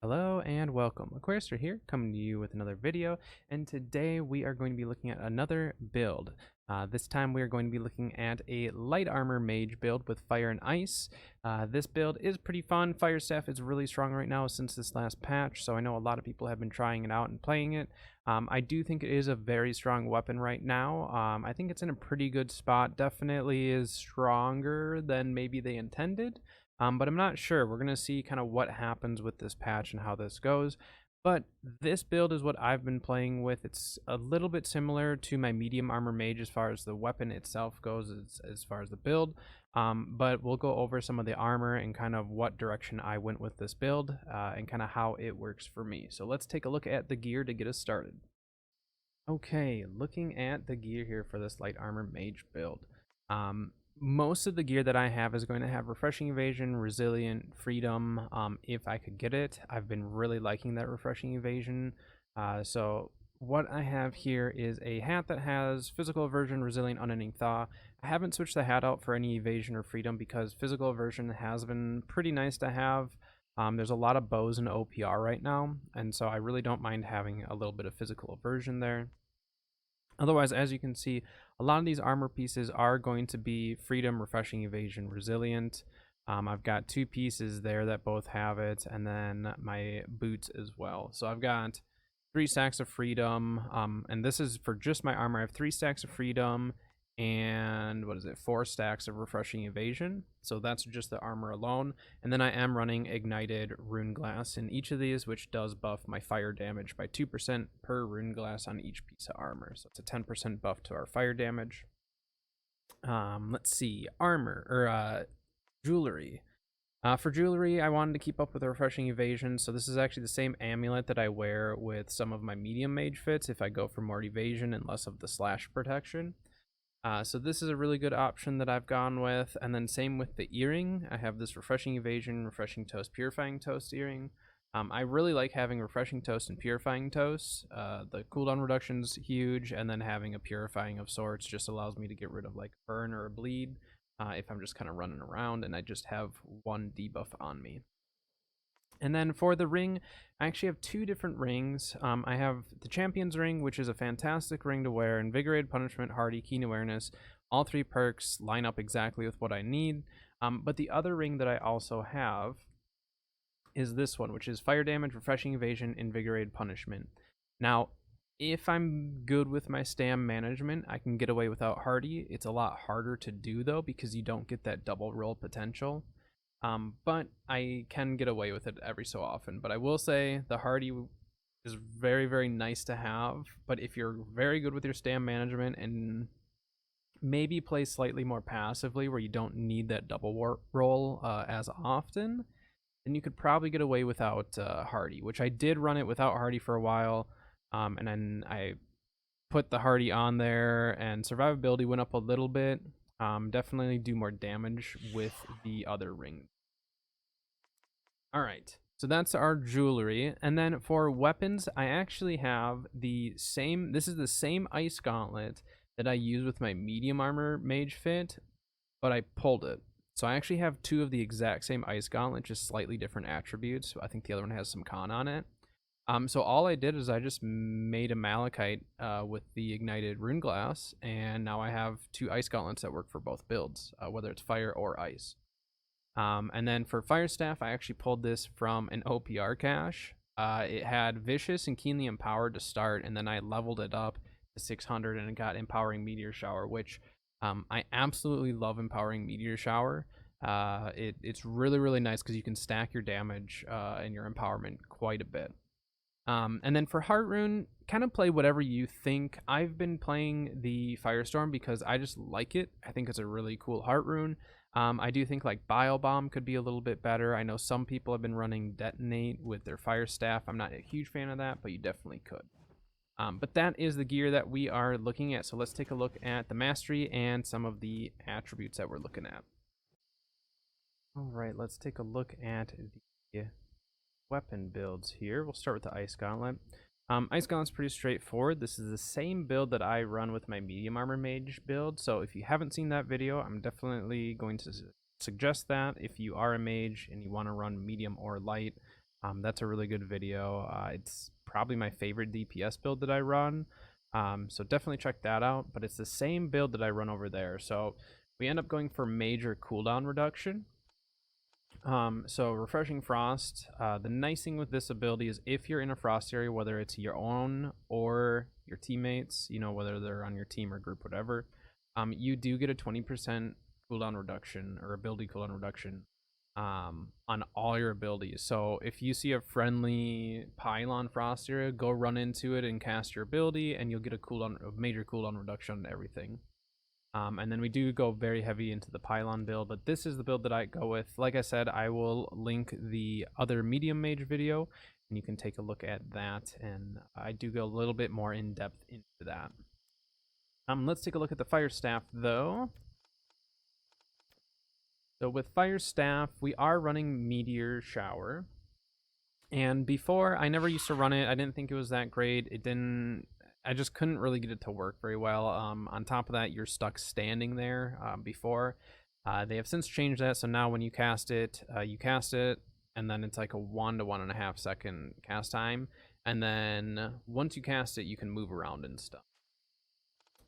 Hello and welcome. Aquarister here, coming to you with another video, and today we are going to be looking at another build. This time we are going to be looking at a light armor mage build with fire and ice. This build is pretty fun. Fire staff is really strong right now since this last patch, so I know a lot of people have been trying it out and playing it. I do think it is a very strong weapon right now. I think it's in a pretty good spot. Definitely is stronger than maybe they intended. But I'm not sure. We're going to see kind of what happens with this patch and how this goes. But this build is what I've been playing with. It's a little bit similar to my medium armor mage as far as the weapon itself goes, as far as the build. But we'll go over some of the armor and kind of what direction I went with this build and kind of how it works for me. So let's take a look at the gear to get us started. Okay, looking at the gear here for this light armor mage build. Most of the gear that I have is going to have refreshing evasion, resilient, freedom, if I could get it. I've been really liking that refreshing evasion. So what I have here is a hat that has physical aversion, resilient, unending thaw. I haven't switched the hat out for any evasion or freedom because physical aversion has been pretty nice to have. There's a lot of bows in OPR right now, and so I really don't mind having a little bit of physical aversion there. Otherwise, as you can see, a lot of these armor pieces are going to be freedom, refreshing, evasion, resilient. I've got two pieces there that both have it, and then my boots as well. So I've got 3 stacks of freedom, and this is for just my armor. I have 3 stacks of freedom and 4 stacks of refreshing evasion. So that's just the armor alone. And then I am running ignited rune glass in each of these, which does buff my fire damage by 2% per rune glass on each piece of armor. So it's a 10% buff to our fire damage. Let's see, armor or jewelry. For jewelry, I wanted to keep up with the refreshing evasion, so this is actually the same amulet that I wear with some of my medium mage fits if I go for more evasion and less of the slash protection. So this is a really good option that I've gone with. And then same with the earring. I have this refreshing evasion, refreshing toast, purifying toast earring. I really like having refreshing toast and purifying toast. The cooldown reduction's huge, and then having a purifying of sorts just allows me to get rid of like a burn or a bleed if I'm just kind of running around and I just have one debuff on me. And then for the ring, I actually have 2 different rings. I have the Champion's Ring, which is a fantastic ring to wear. Invigorated, Punishment, Hardy, Keen Awareness. All 3 perks line up exactly with what I need. But the other ring that I also have is this one, which is Fire Damage, Refreshing Evasion, Invigorated, Punishment. Now, if I'm good with my stam management, I can get away without Hardy. It's a lot harder to do, though, because you don't get that double roll potential. But I can get away with it every so often. But I will say the Hardy is very, very nice to have. But if you're very good with your stam management and maybe play slightly more passively where you don't need that double roll as often, then you could probably get away without Hardy, which I did run it without Hardy for a while. And then I put the Hardy on there and survivability went up a little bit. Definitely do more damage with the other ring. All right, so that's our jewelry. And then for weapons, I actually have the same, this is the same ice gauntlet that I use with my medium armor mage fit, but I pulled it. So I actually have 2 of the exact same ice gauntlet, just slightly different attributes. I think the other one has some con on it. So all I did is I just made a malachite with the ignited rune glass, and now I have 2 ice gauntlets that work for both builds, whether it's fire or ice. And then for fire staff, I actually pulled this from an OPR cache. It had vicious and keenly empowered to start, and then I leveled it up to 600 and it got empowering meteor shower, which I absolutely love empowering meteor shower. It's really, really nice because you can stack your damage and your empowerment quite a bit. And then for Heart Rune, kind of play whatever you think. I've been playing the Firestorm because I just like it. I think it's a really cool Heart Rune. I do think like Bile Bomb could be a little bit better. I know some people have been running Detonate with their Fire Staff. I'm not a huge fan of that, but you definitely could. But that is the gear that we are looking at. So let's take a look at the mastery and some of the attributes that we're looking at. All right, let's take a look at the weapon builds here. We'll start with the Ice Gauntlet. Ice Gauntlet's pretty straightforward. This is the same build that I run with my medium armor mage build. So if you haven't seen that video, I'm definitely going to suggest that if you are a mage and you want to run medium or light. That's a really good video. It's probably my favorite DPS build that I run. So definitely check that out. But it's the same build that I run over there. So we end up going for major cooldown reduction. So Refreshing Frost, the nice thing with this ability is if you're in a frost area, whether it's your own or your teammates, you know, whether they're on your team or group, whatever, you do get a 20% cooldown reduction or ability cooldown reduction on all your abilities. So if you see a friendly pylon frost area, go run into it and cast your ability, and you'll get a major cooldown reduction on everything. And then we do go very heavy into the pylon build, but this is the build that I go with. Like I said, I will link the other medium mage video, and you can take a look at that, and I do go a little bit more in depth into that. Let's take a look at the fire staff though. So with fire staff, we are running meteor shower, and before I never used to run it. I didn't think it was that great. I just couldn't really get it to work very well. On top of that, you're stuck standing there before. They have since changed that, so now when you cast it, and then it's like a 1 to 1.5 second cast time. And then once you cast it, you can move around and stuff.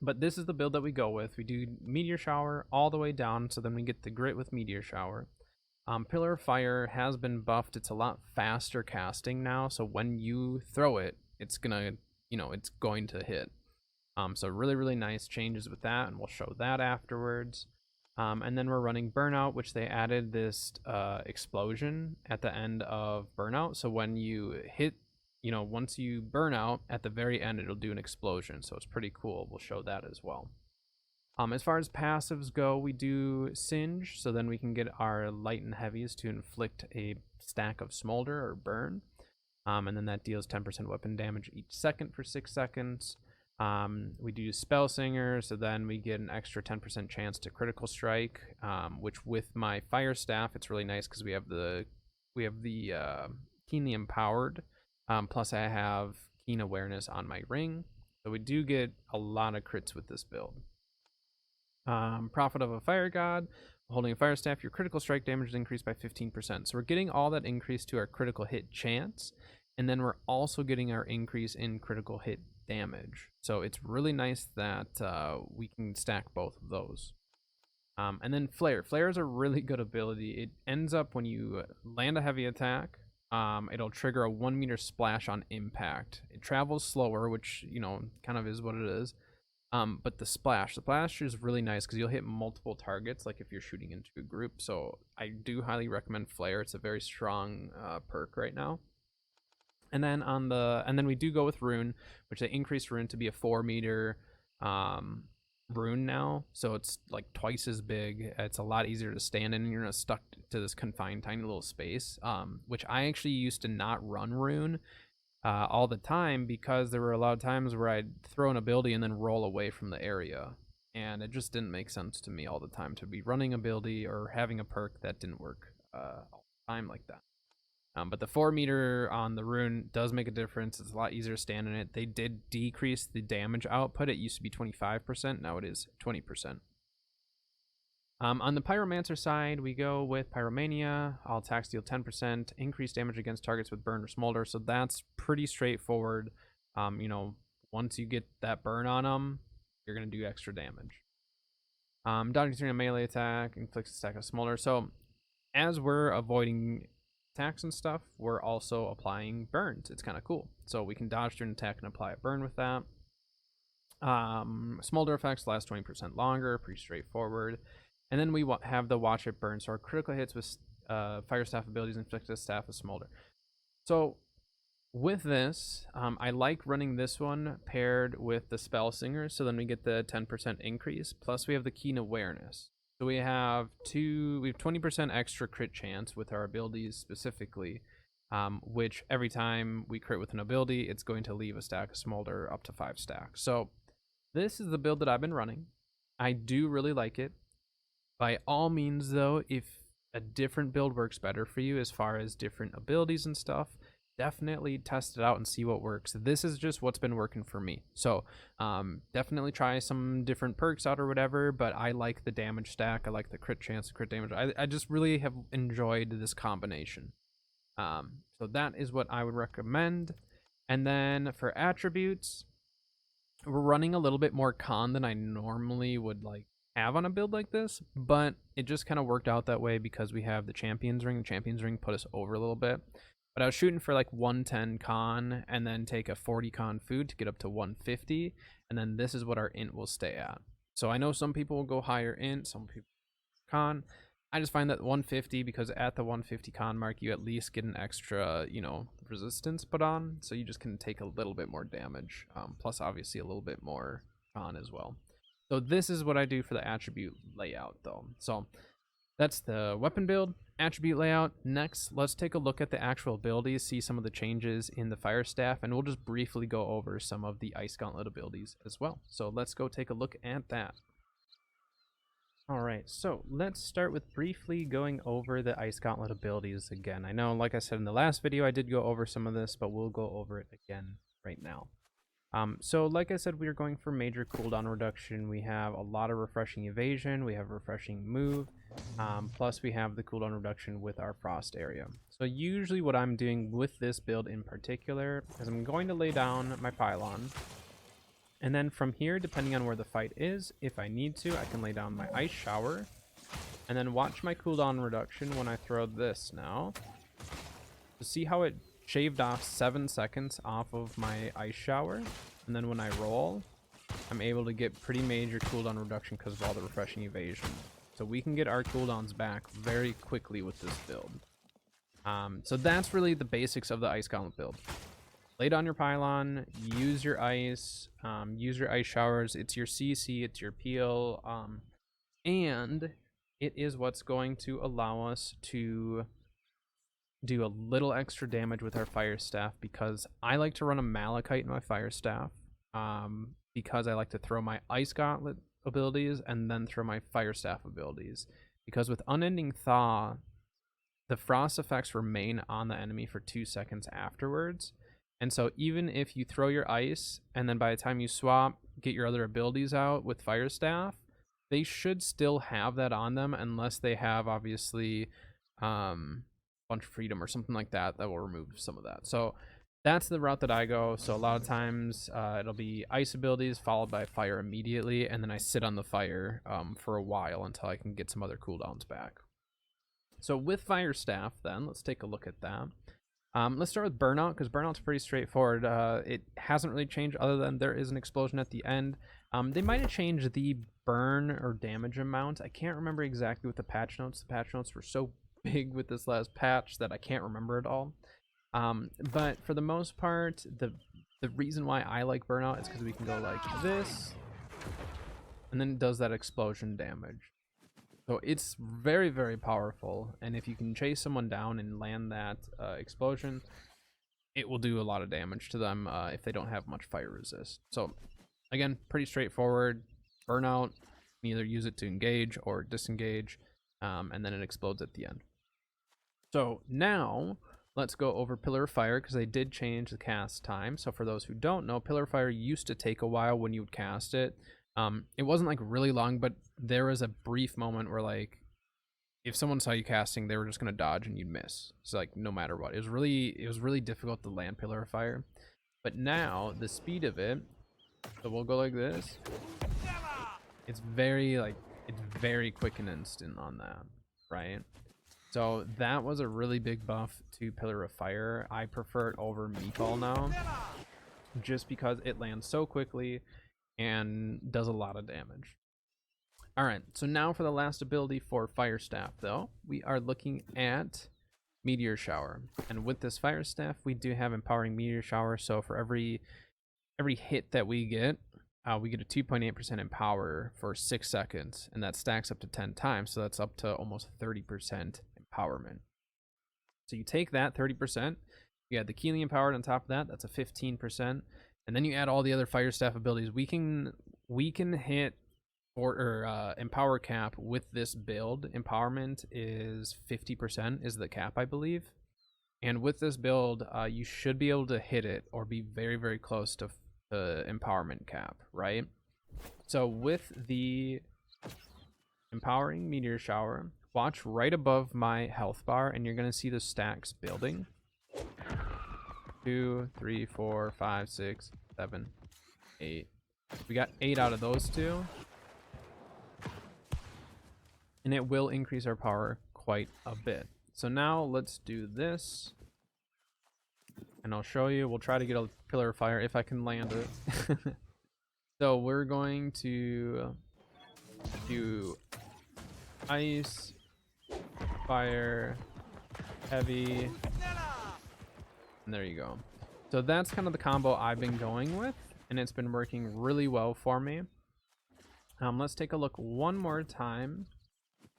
But this is the build that we go with. We do Meteor Shower all the way down, so then we get the Grit with Meteor Shower. Pillar of Fire has been buffed. It's a lot faster casting now, so when you throw it, it's gonna, it's going to hit. So really, really nice changes with that, and we'll show that afterwards. And then we're running Burnout, which they added this explosion at the end of Burnout. So when you hit, once you burn out, at the very end, it'll do an explosion. So it's pretty cool. We'll show that as well. As far as passives go, we do Singe, so then we can get our light and heavies to inflict a stack of smolder or burn. And then that deals 10% weapon damage each second for 6 seconds. We do Spell Singer, so then we get an extra 10% chance to critical strike, which with my fire staff, it's really nice because we have the Keenly Empowered, plus I have Keen Awareness on my ring, so we do get a lot of crits with this build. Prophet of a Fire God. Holding a fire staff, your critical strike damage is increased by 15%. So we're getting all that increase to our critical hit chance, and then we're also getting our increase in critical hit damage. So it's really nice that we can stack both of those. And then Flare. Flare is a really good ability. It ends up when you land a heavy attack, it'll trigger a 1 meter splash on impact. It travels slower, which, kind of is what it is. But the splash is really nice because you'll hit multiple targets, like if you're shooting into a group. So I do highly recommend Flare. It's a very strong perk right now. And then we do go with Rune, which they increased Rune to be a 4 meter rune now. So it's like twice as big. It's a lot easier to stand in, and you're not stuck to this confined tiny little space. Which I actually used to not run Rune all the time, because there were a lot of times where I'd throw an ability and then roll away from the area, and it just didn't make sense to me all the time to be running ability or having a perk that didn't work all the time like that. But the 4 meter on the rune does make a difference. It's a lot easier to stand in it. They did decrease the damage output. It used to be 25%, now it is 20%. On the Pyromancer side, we go with Pyromania. All attacks deal 10%, increased damage against targets with burn or smolder. So that's pretty straightforward. Once you get that burn on them, you're going to do extra damage. Dodging through a melee attack, inflicts a stack of smolder. So as we're avoiding attacks and stuff, we're also applying burns. It's kind of cool. So we can dodge through an attack and apply a burn with that. Smolder effects last 20% longer, pretty straightforward. And then we have the Watch It Burn. So our critical hits with Fire Staff abilities inflict a staff of smolder. So with this, I like running this one paired with the Spell Singer. So then we get the 10% increase. Plus we have the Keen Awareness. So we have 20% extra crit chance with our abilities specifically, which every time we crit with an ability, it's going to leave a stack of smolder up to 5 stacks. So this is the build that I've been running. I do really like it. By all means, though, if a different build works better for you as far as different abilities and stuff, definitely test it out and see what works. This is just what's been working for me. So definitely try some different perks out or whatever, but I like the damage stack. I like the crit chance, the crit damage. I just really have enjoyed this combination. So that is what I would recommend. And then for attributes, we're running a little bit more con than I normally would like have on a build like this, but it just kind of worked out that way because we have the champions ring. The champions ring put us over a little bit, but I was shooting for like 110 con and then take a 40 con food to get up to 150, and then this is what our int will stay at. So I know some people will go higher int, some people con. I just find that 150, because at the 150 con mark you at least get an extra, you know, resistance put on, so you just can take a little bit more damage, plus obviously a little bit more con as well. So this is what I do for the attribute layout though. So that's the weapon build, attribute layout. Next, let's take a look at the actual abilities, see some of the changes in the fire staff, and we'll just briefly go over some of the ice gauntlet abilities as well. So let's go take a look at that. Alright, so let's start with briefly going over the Ice Gauntlet abilities again. I know, like I said in the last video, I did go over some of this, but we'll go over it again right now. So like I said, we are going for major cooldown reduction. We have a lot of refreshing evasion, we have refreshing move, plus we have the cooldown reduction with our frost area. So usually what I'm doing with this build in particular is I'm going to lay down my pylon. And then from here, depending on where the fight is, if I need to, I can lay down my ice shower. And then watch my cooldown reduction when I throw this now. To see how it shaved off 7 seconds off of my ice shower. And then when I roll, I'm able to get pretty major cooldown reduction because of all the refreshing evasion. So we can get our cooldowns back very quickly with this build. So that's really the basics of the Ice Gauntlet build. Lay down your pylon, use your ice showers. It's your CC, it's your peel, and it is what's going to allow us to do a little extra damage with our fire staff, because I like to run a malachite in my fire staff, because I like to throw my ice gauntlet abilities and then throw my fire staff abilities, because with unending thaw, the frost effects remain on the enemy for 2 seconds afterwards. And so even if you throw your ice and then by the time you swap, get your other abilities out with fire staff, they should still have that on them, unless they have obviously bunch of freedom or something like that that will remove some of that. So that's the route that I go. So a lot of times it'll be ice abilities followed by fire immediately, and then I sit on the fire for a while until I can get some other cooldowns back. So with fire staff then, let's take a look at that. Let's start with burnout, because burnout's pretty straightforward. It hasn't really changed other than there is an explosion at the end. They might have changed the burn or damage amount. I can't remember exactly with the patch notes. The patch notes were so big with this last patch that I can't remember it all. But for the most part, the reason why I like burnout is because we can go like this, and then it does that explosion damage. So it's very, very powerful, and if you can chase someone down and land that explosion, it will do a lot of damage to them if they don't have much fire resist. So again, pretty straightforward. Burnout, you can either use it to engage or disengage, and then it explodes at the end. So now let's go over Pillar of Fire, because they did change the cast time. So for those who don't know, Pillar of Fire used to take a while when you would cast it. It wasn't like really long, but there was a brief moment where like if someone saw you casting, they were just gonna dodge and you'd miss. So like no matter what, it was really difficult to land Pillar of Fire. But now the speed of it, so we'll go like this. It's very quick and instant on that, right? So that was a really big buff to Pillar of Fire. I prefer it over Meatball now, just because it lands so quickly and does a lot of damage. All right, so now for the last ability for Fire Staff, though, we are looking at Meteor Shower. And with this Fire Staff, we do have Empowering Meteor Shower. So for every hit that we get a 2.8% empower for 6 seconds, and that stacks up to 10 times. So that's up to almost 30% empowerment. So you take that 30%, you add the Keeling Empowered on top of that, that's a 15%. And then you add all the other Fire Staff abilities. We can hit empower cap with this build. Empowerment is 50% is the cap, I believe. And with this build, you should be able to hit it or be very, very close to the empowerment cap, right? So with the empowering meteor shower, watch right above my health bar and you're going to see the stacks building. 2, 3, 4, 5, 6, 7, 8. We got 8 out of those 2. And it will increase our power quite a bit. So now let's do this. And I'll show you. We'll try to get a pillar of fire if I can land it. So we're going to do ice, fire, heavy, and there you go. So that's kind of the combo I've been going with, and it's been working really well for me. Let's take a look one more time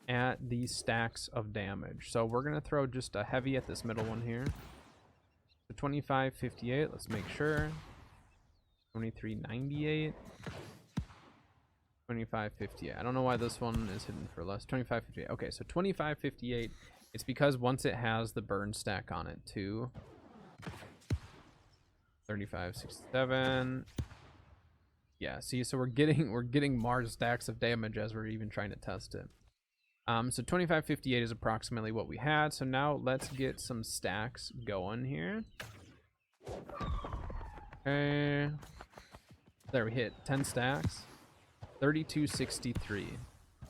at these stacks of damage. So we're going to throw just a heavy at this middle one here. So 2558, let's make sure. 2398. 2558. I don't know why this one is hidden for less. 2558. Okay, so 2558. It's because once it has the burn stack on it too. 3567. Yeah, see, so we're getting more stacks of damage as we're even trying to test it. So 2558 is approximately what we had. So now let's get some stacks going here. Okay. There, we hit 10 stacks. 3263.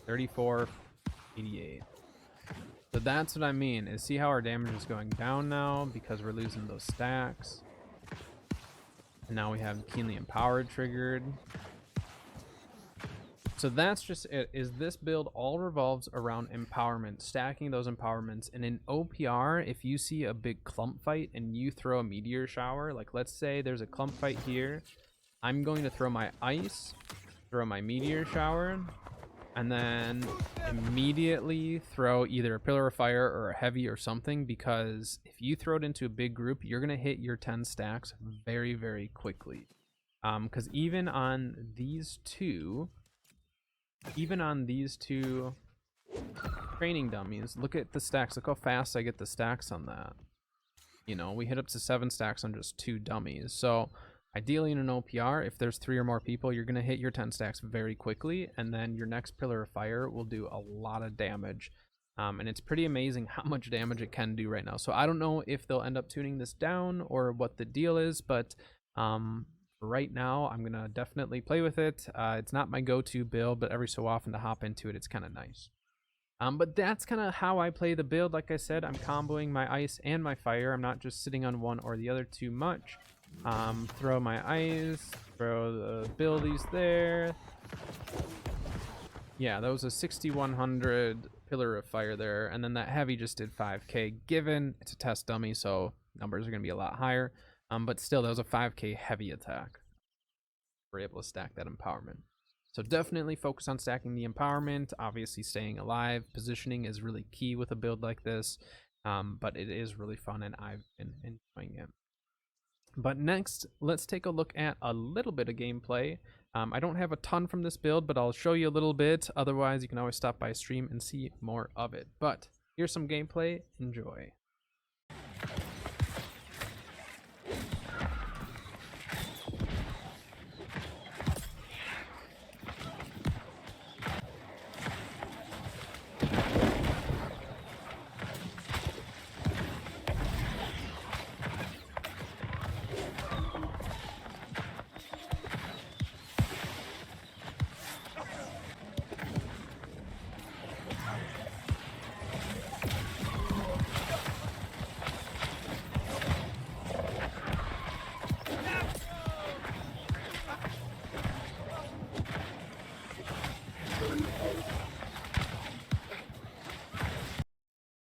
3488. So that's what I mean, is see how our damage is going down now because we're losing those stacks. And now we have keenly empowered triggered. So that's just it, is this build all revolves around empowerment, stacking those empowerments. And in OPR, if you see a big clump fight and you throw a meteor shower, like let's say there's a clump fight here, I'm going to throw my ice, throw my meteor shower, and then immediately throw either a pillar of fire or a heavy or something, because if you throw it into a big group, you're going to hit your 10 stacks very, very quickly. Because even on these two training dummies, look at the stacks. Look how fast I get the stacks on that. You know, we hit up to 7 stacks on just 2 dummies. So ideally in an OPR, if there's 3 or more people, you're going to hit your 10 stacks very quickly, and then your next pillar of fire will do a lot of damage. And it's pretty amazing how much damage it can do right now. So I don't know if they'll end up tuning this down or what the deal is, but right now I'm going to definitely play with it. It's not my go-to build, but every so often to hop into it, it's kind of nice. But that's kind of how I play the build. Like I said, I'm comboing my ice and my fire. I'm not just sitting on one or the other too much. Throw my ice, throw the abilities there. Yeah, that was a 6100 pillar of fire there, and then that heavy just did 5k, given it's a test dummy, so numbers are going to be a lot higher. But still, that was a 5k heavy attack. We're able to stack that empowerment. So definitely focus on stacking the empowerment. Obviously, staying alive, positioning is really key with a build like this. But it is really fun, and I've been enjoying it. But next, let's take a look at a little bit of gameplay. I don't have a ton from this build, but I'll show you a little bit. Otherwise, you can always stop by stream and see more of it. But here's some gameplay. Enjoy.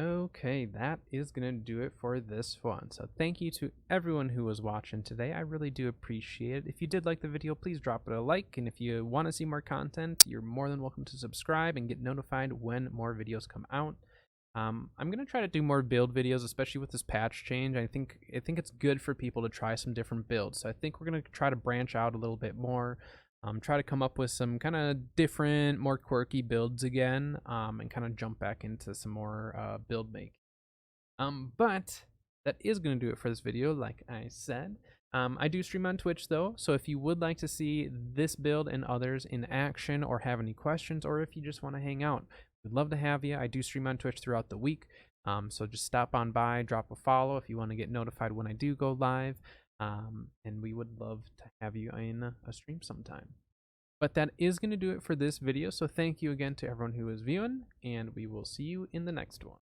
Okay, that is going to do it for this one. So thank you to everyone who was watching today. I really do appreciate it. If you did like the video, please drop it a like. And if you want to see more content, you're more than welcome to subscribe and get notified when more videos come out. I'm going to try to do more build videos, especially with this patch change. I think it's good for people to try some different builds. So I think we're going to try to branch out a little bit more. Try to come up with some kind of different, more quirky builds again, and kind of jump back into some more build making. But that is going to do it for this video, like I said. I do stream on Twitch though, so if you would like to see this build and others in action, or have any questions, or if you just want to hang out, we'd love to have you. I do stream on Twitch throughout the week, so just stop on by, drop a follow if you want to get notified when I do go live, and we would love to have you in a stream sometime. But that is going to do it for this video, so thank you again to everyone who is viewing, and we will see you in the next one.